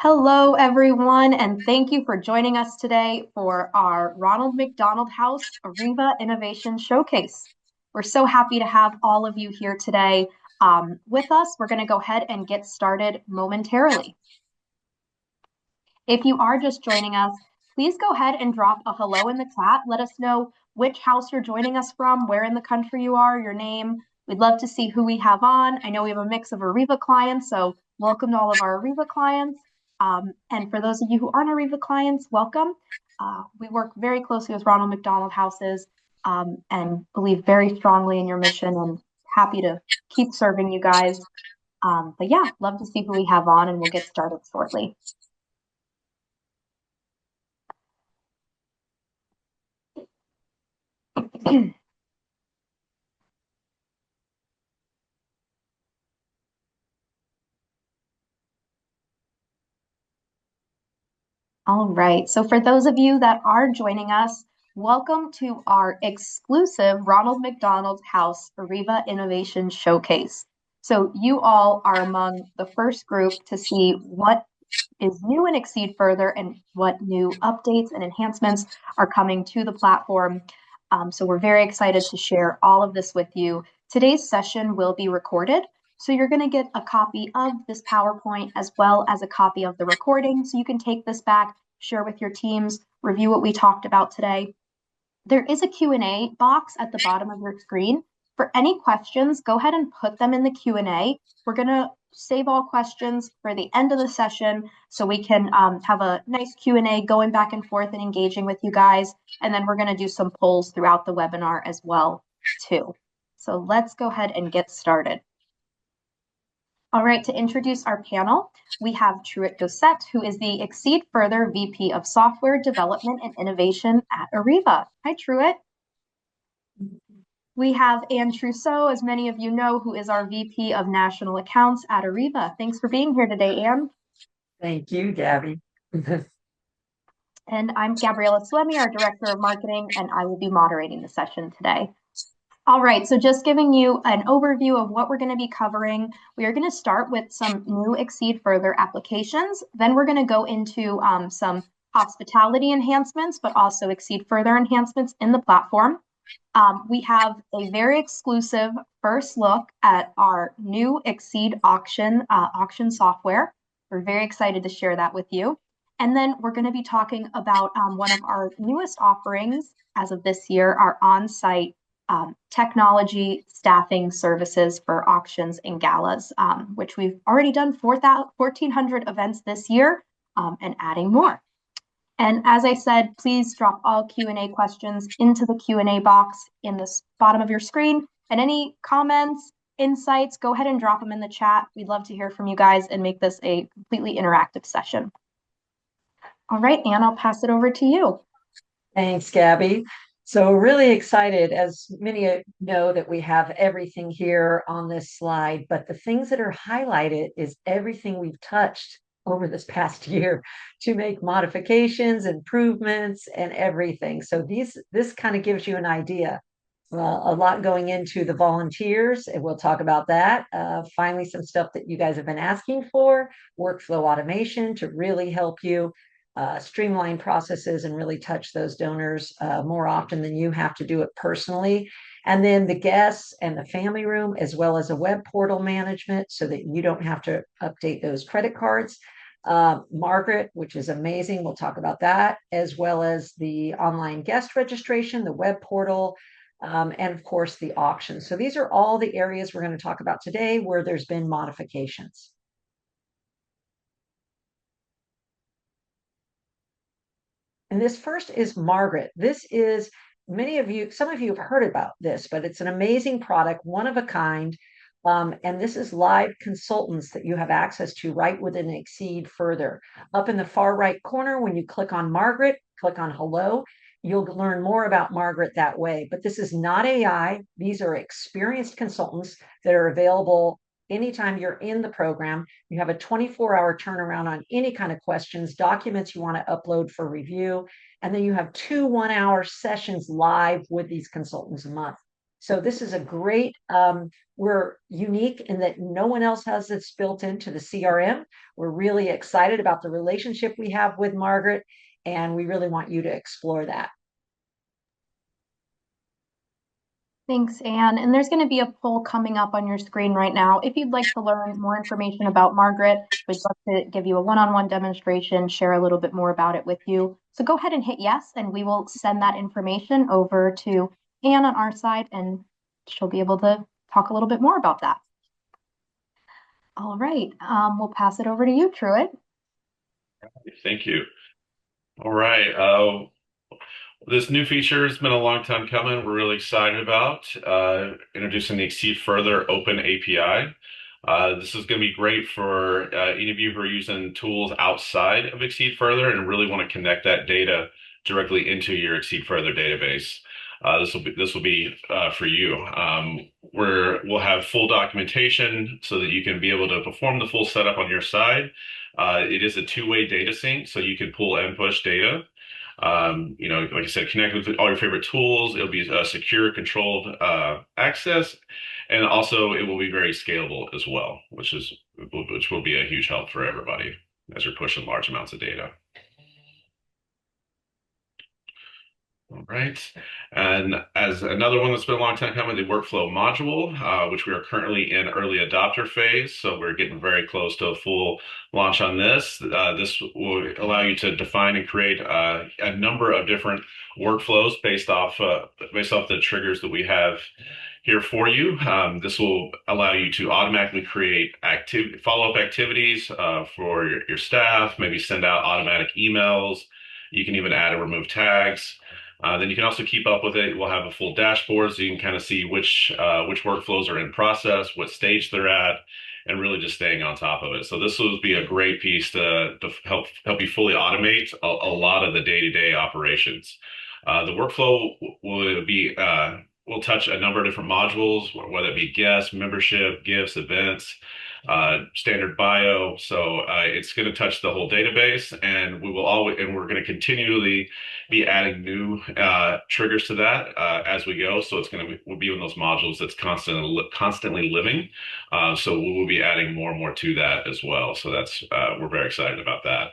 Hello, everyone, and thank you for joining us today for our Ronald McDonald House Arreva Innovation Showcase. We're so happy to have all of you here today with us. We're going to go ahead and get started momentarily. If you are just joining us, please go ahead and drop a hello in the chat. Let us know which house you're joining us from, where in the country you are, your name. We'd love to see who we have on. I know we have a mix of Arreva clients, so welcome to all of our Arreva clients. And for those of you who aren't Arreva clients, welcome. We work very closely with Ronald McDonald Houses and believe very strongly in your mission and happy to keep serving you guys. But yeah, love to see who we have on, and we'll get started shortly. All right, so for those of you that are joining us, welcome to our exclusive Ronald McDonald House Arreva Innovation Showcase. So you all are among the first group to see what is new in ExceedFurther and what new updates and enhancements are coming to the platform. So we're very excited to share all of this with you. Today's session will be recorded. So you're going to get a copy of this PowerPoint as well as a copy of the recording. So you can take this back, share with your teams, review what we talked about today. There is a Q&A box at the bottom of your screen. For any questions, go ahead and put them in the Q&A. We're going to save all questions for the end of the session so we can have a nice Q&A going back and forth and engaging with you guys. And then we're going to do some polls throughout the webinar as well, too. So let's go ahead and get started. All right, to introduce our panel, we have Truett Gossett, who is the ExceedFurther VP of Software Development and Innovation at Arreva. Hi, Truett. We have Anne Trousseau, as many of you know, who is our VP of National Accounts at Arreva. Thanks for being here today, Anne. Thank you, Gabby. And I'm Gabriella Slemy, our Director of Marketing, and I will be moderating the session today. All right, so just giving you an overview of what we're going to be covering. We are going to start with some new ExceedFurther applications. Then we're going to go into some hospitality enhancements, but also ExceedFurther enhancements in the platform. We have a very exclusive first look at our new ExceedAuction auction software. We're very excited to share that with you. And then we're going to be talking about one of our newest offerings as of this year, our on-site technology staffing services for auctions and galas, which we've already done 1,400 events this year and adding more. And as I said, please drop all Q&A questions into the Q&A box in the bottom of your screen. And any comments, insights, go ahead and drop them in the chat. We'd love to hear from you guys and make this a completely interactive session. All right, Anne, I'll pass it over to you. Thanks, Gabby. So really excited, as many know, that we have everything here on this slide, but the things that are highlighted is everything we've touched over this past year to make modifications, improvements, and everything. So this kind of gives you an idea. A lot going into the volunteers, and we'll talk about that. Finally, some stuff that you guys have been asking for, workflow automation to really help you streamline processes and really touch those donors more often than you have to do it personally. And then the guests and the family room, as well as a web portal management so that you don't have to update those credit cards. Margaret, which is amazing. We'll talk about that, as well as the online guest registration, the web portal, and of course the auction. So these are all the areas we're going to talk about today where there's been modifications. And this first is Margaret. This is, some of you have heard about this, but it's an amazing product, one of a kind. And this is live consultants that you have access to right within ExceedFurther. Up in the far right corner, when you click on Margaret, click on Hello, you'll learn more about Margaret that way. But this is not AI. These are experienced consultants that are available anytime you're in the program. You have a 24-hour turnaround on any kind of questions, documents you want to upload for review. And then you have 2 one-hour sessions live with these consultants a month. So this is a great, we're unique in that no one else has this built into the CRM. We're really excited about the relationship we have with Margaret, and we really want you to explore that. Thanks, Anne. And there's going to be a poll coming up on your screen right now. If you'd like to learn more information about Margaret, we'd love to give you a one-on-one demonstration, share a little bit more about it with you. So go ahead and hit yes, and we will send that information over to Anne on our side, and she'll be able to talk a little bit more about that. All right, we'll pass it over to you, Truett. Thank you. All right. This new feature has been a long time coming. We're really excited about introducing the ExceedFurther Open API. This is going to be great for any of you who are using tools outside of ExceedFurther and really want to connect that data directly into your ExceedFurther database. This will be for you. We'll have full documentation so that you can be able to perform the full setup on your side. It is a two-way data sync, so you can pull and push data. Like I said, connect with all your favorite tools. It'll be a secure, controlled access, and also it will be very scalable as well, which will be a huge help for everybody as you're pushing large amounts of data. All right. And as another one that's been a long time coming, the workflow module, which we are currently in early adopter phase. So we're getting very close to a full launch on this. This will allow you to define and create a number of different workflows based off the triggers that we have here for you. This will allow you to automatically create follow-up activities for your staff, maybe send out automatic emails. You can even add and remove tags. Then you can also keep up with it. We'll have a full dashboard so you can kind of see which workflows are in process, what stage they're at, and really just staying on top of it. So this will be a great piece to help you fully automate a lot of the day-to-day operations. The workflow will touch a number of different modules, whether it be guests, membership, gifts, events, standard bio. So it's going to touch the whole database, and we're going to continually be adding new triggers to that as we go. So we'll be in those modules that's constantly living. So we will be adding more and more to that as well. So we're very excited about that.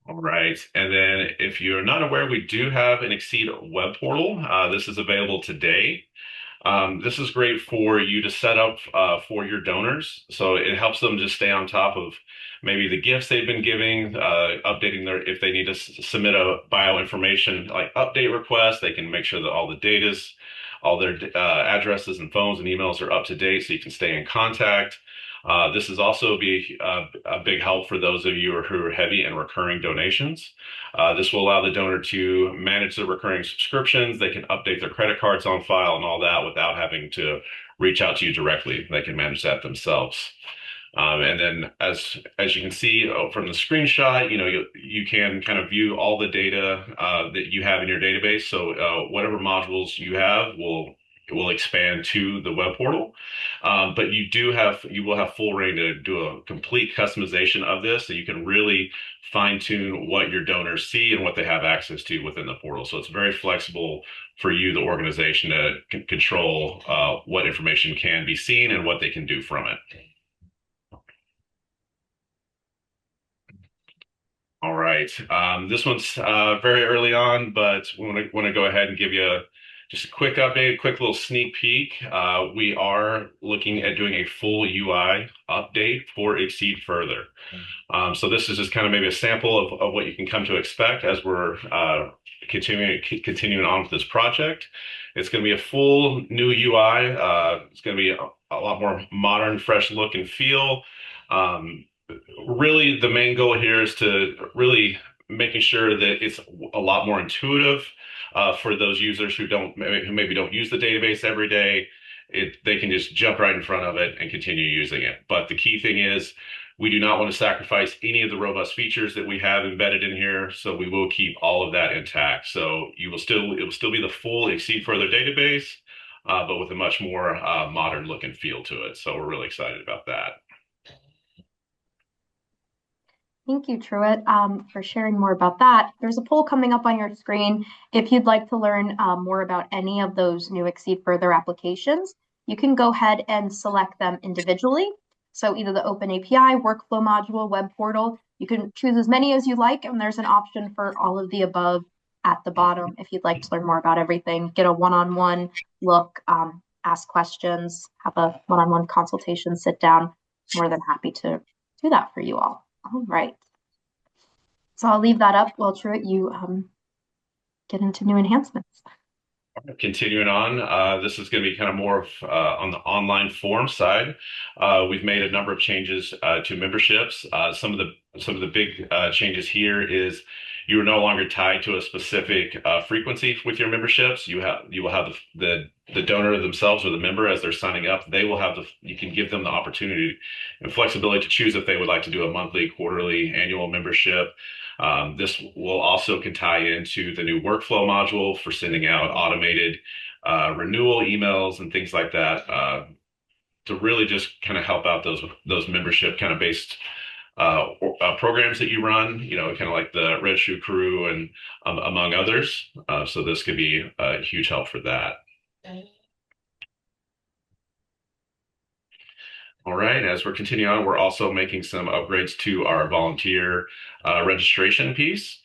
All right. And then if you're not aware, we do have an Exceed web portal. This is available today. This is great for you to set up for your donors. So it helps them just stay on top of maybe the gifts they've been giving, updating if they need to submit a bio information like update request, they can make sure that all their addresses and phones and emails are up to date so you can stay in contact. This is also be a big help for those of you who are heavy in recurring donations. This will allow the donor to manage their recurring subscriptions. They can update their credit cards on file and all that without having to reach out to you directly. They can manage that themselves. And then as you can see from the screenshot, you can kind of view all the data that you have in your database. So whatever modules you have will expand to the web portal. But you will have full reign to do a complete customization of this, so you can really fine tune what your donors see and what they have access to within the portal. So it's very flexible for you, the organization, to control what information can be seen and what they can do from it. All right. This one's very early on, but we want to go ahead and give you just a quick update, quick little sneak peek. We are looking at doing a full UI update for ExceedFurther. So this is just kind of maybe a sample of what you can come to expect as we're continuing on with this project. It's going to be a full new UI. It's going to be a lot more modern, fresh look and feel. Really, the main goal here is to really making sure that it's a lot more intuitive for those users who maybe don't use the database every day. They can just jump right in front of it and continue using it. But the key thing is we do not want to sacrifice any of the robust features that we have embedded in here. So we will keep all of that intact. So it will still be the full ExceedFurther database, but with a much more modern look and feel to it. So we're really excited about that. Thank you, Truett, for sharing more about that. There's a poll coming up on your screen. If you'd like to learn more about any of those new ExceedFurther applications, you can go ahead and select them individually. So either the Open API, Workflow Module, Web Portal, you can choose as many as you like, and there's an option for all of the above at the bottom if you'd like to learn more about everything, get a one-on-one look, ask questions, have a one-on-one consultation, sit down. More than happy to do that for you all. All right. So I'll leave that up while Truett, you get into new enhancements. Continuing on, this is going to be kind of more of on the online form side. We've made a number of changes to memberships. Some of the big changes here is you are no longer tied to a specific frequency with your memberships. You will have the donor themselves or the member as they're signing up. They will have you can give them the opportunity and flexibility to choose if they would like to do a monthly, quarterly, annual membership. This will also can tie into the new workflow module for sending out automated renewal emails and things like that to really just kind of help out those membership kind of based programs that you run, kind of like the Registry Crew and among others. So this could be a huge help for that. All right, as we're continuing on, we're also making some upgrades to our volunteer registration piece.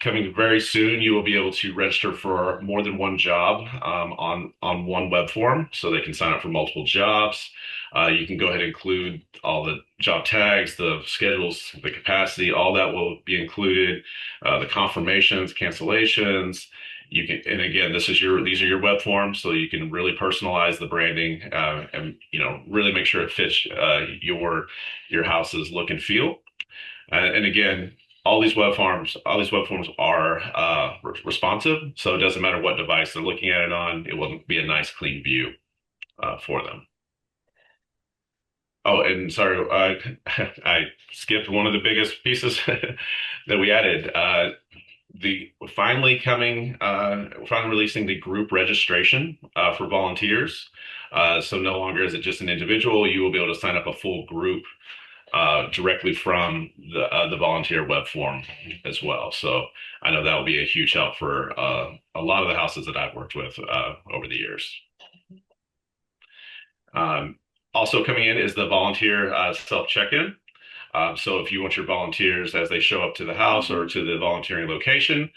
Coming very soon, you will be able to register for more than one job on one web form, so they can sign up for multiple jobs. You can go ahead and include all the job tags, the schedules, the capacity, all that will be included, the confirmations, cancellations. And again, these are your web forms, so you can really personalize the branding and really make sure it fits your house's look and feel. And again, all these web forms are responsive, so it doesn't matter what device they're looking at it on. It will be a nice, clean view for them. Oh, and sorry, I skipped one of the biggest pieces that we added. Finally releasing the group registration for volunteers. So no longer is it just an individual. You will be able to sign up a full group directly from the volunteer web form as well. So I know that will be a huge help for a lot of the houses that I've worked with over the years. Also coming in is the volunteer self check-in. So if you want your volunteers as they show up to the house or to the volunteering location,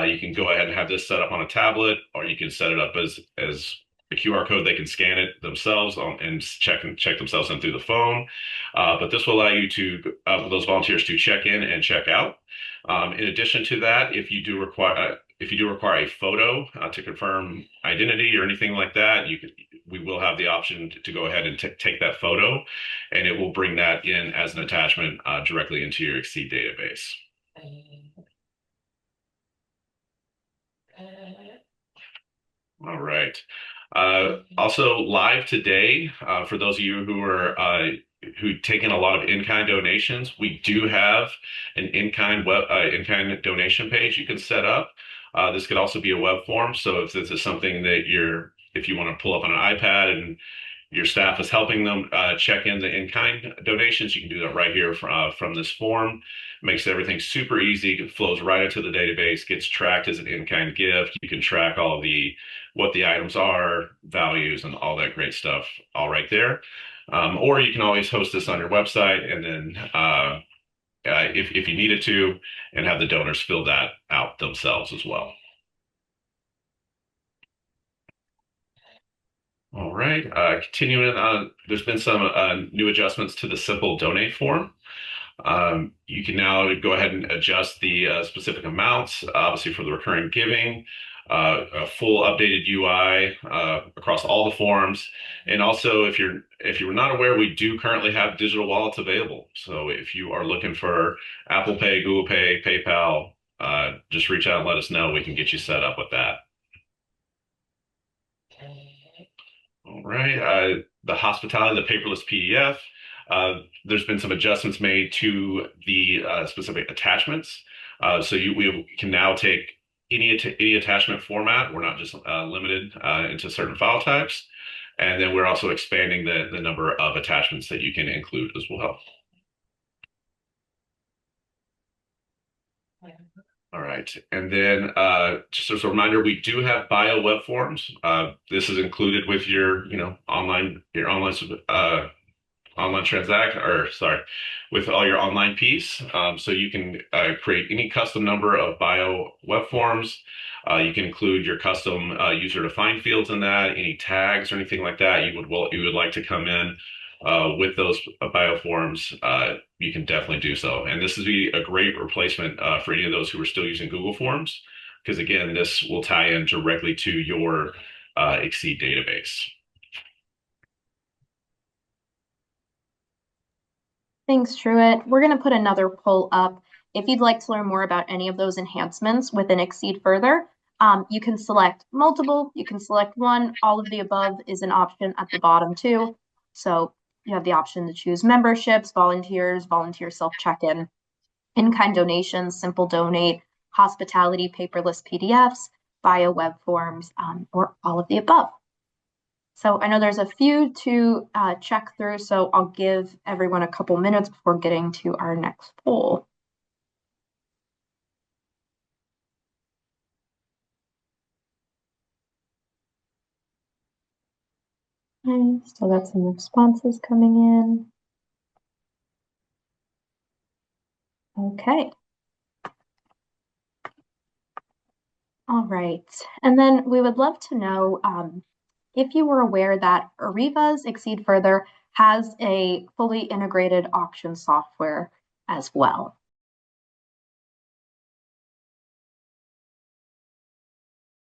you can go ahead and have this set up on a tablet, or you can set it up as a QR code. They can scan it themselves and check themselves in through the phone. But this will allow you those volunteers to check in and check out. In addition to that, if you do require a photo to confirm identity or anything like that, we will have the option to go ahead and take that photo, and it will bring that in as an attachment directly into your Exceed database. All right. Also live today, for those of you who take in a lot of in-kind donations, we do have an in-kind donation page you can set up. This could also be a web form. So if this is something that if you want to pull up on an iPad and your staff is helping them check in the in-kind donations, you can do that right here from this form. Makes everything super easy. It flows right into the database, gets tracked as an in-kind gift. You can track what the items are, values, and all that great stuff all right there. Or you can always host this on your website and then if you needed to, and have the donors fill that out themselves as well. All right, continuing on, there's been some new adjustments to the simple donate form. You can now go ahead and adjust the specific amounts, obviously for the recurring giving, a full updated UI across all the forms. And also, if you were not aware, we do currently have digital wallets available. So if you are looking for Apple Pay, Google Pay, PayPal, just reach out and let us know. We can get you set up with that. All right, the hospitality, the paperless PDF. There's been some adjustments made to the specific attachments. So we can now take any attachment format. We're not just limited into certain file types. And then we're also expanding the number of attachments that you can include as well. All right. And then just as a reminder, we do have bio web forms. This is included with your, online transact or sorry, with all your online piece. So you can create any custom number of bio web forms. You can include your custom user defined fields in that, any tags or anything like that you would like to come in with those bio forms. You can definitely do so. And this would be a great replacement for any of those who are still using Google Forms, because again, this will tie in directly to your Exceed database. Thanks, Truett. We're going to put another poll up. If you'd like to learn more about any of those enhancements within ExceedFurther, you can select multiple, you can select one. All of the above is an option at the bottom too. So you have the option to choose memberships, volunteers, volunteer self-check-in, in-kind donations, simple donate, hospitality, paperless PDFs, bio web forms, or all of the above. So I know there's a few to check through, so I'll give everyone a couple minutes before getting to our next poll. Okay, still got some responses coming in. Okay. All right. And then we would love to know if you were aware that Arreva's ExceedFurther has a fully integrated auction software as well.